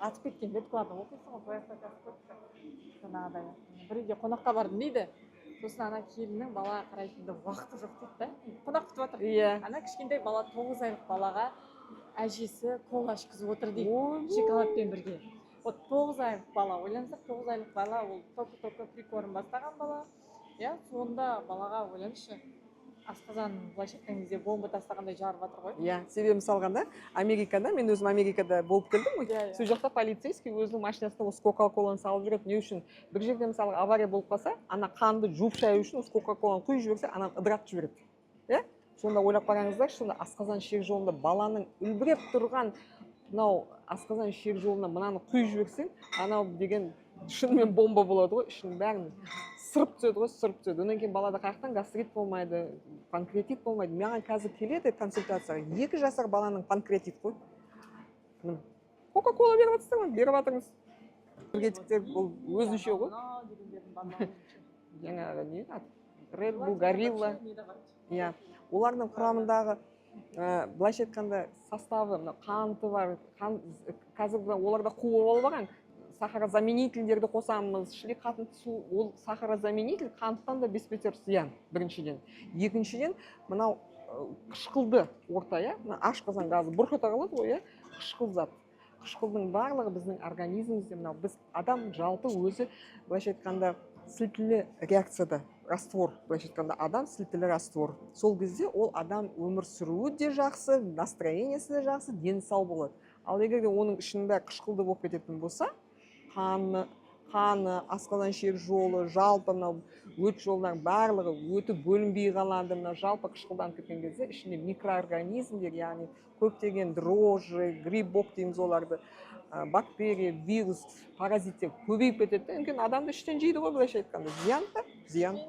атып кеткен беткларды оқисың ғой, твоя статьясы көп жаңағыдай бір үйге қонаққа бардым дейді. Сосын ана келіннің балаға қарайтынды уақыты жоқ дейді да. Қонақ күтіп отыр. Иә. Ана кішкентай бала 9 айлық балаға әжесі кола ішкізіп отыр дейді, шоколадпен бірге. Вот 9 айлық бала, ойлансақ 9 айлық бала ол только прикорм бастаған бала. Иә, сонда балаға ойлаңызшы, асқазанын былайша айтқан кезде бомба тастағандай жарып жатыр ғой. Иә, себебі мысалғанда Америкада, мен өзім Америкада болып келдім ғой. Иә. Сол жақта полицейский өзінің машинасына осы кока-коланы салып жүреді. Не үшін? Бір жерде мысалы авария болып қалса, ана қанды жуып шаю үшін осы кока-коланы құйып жіберсе, ананы ыдыратып жібереді. Иә? Сонда ойлап қараңыздар, сонда асқазан ішек жолында баланың үлбіреп тұрған мынау асқазан ішек жолына мынаны құйып жіберсең, анау деген шынымен бомба болады ғой, ішінің бәрін сырып түседі ғой, сырып түседі. Одан кейін балада қаяқтан гастрит болмайды, панкреатит болмайды. Маған қазір келеді консультацияға 2 жасар баланың панкреатит қой. Кока-кола беріп жатсыздар ма? Беріп жатырмыз. Энергетиктер бұл өзінше ғой. Жаңағы не? Red Bull, Gorilla. Иә. Олардың құрамындағы былайша айтқанда составы, қанты бар. Қазір оларда қуып алып алған сахарозаменительдерді қосамыз, шілік қатын су, ол сахарозаменитель қанттан да бес-бетер зиян, біріншіден. Екіншіден, мынау қышқылды орта, иә, ашқазан газы бұрқ ете қалады ғой, иә, қышқыл зат. Қышқылдың барлығы біздің организмімізде, мынау біз адам жалпы өзі былайша айтқанда сілтілі реакцияда раствор, былайша айтқанда адам сілтілі раствор. Сол кезде ол адам өмір сүруі де жақсы, настроениесі де жақсы, дені сау болады. Ал егер де оның ішінде қышқылды болып кететін болса, қаны, асқазан ішек жолы, жалпы мынау өт жолдардың барлығы өтіп бөлінбей қалады. Мынау жалпы қышқылданып кеткен кезде ішінде микроорганизмдер, яғни көптеген дрожжи, грибок дейміз оларды, бактерия, вирус, паразиттер көбейіп кетеді. Мүмкін адамды іштен жейді ғой, былайша айтқанда. Зиян ба? Зиян.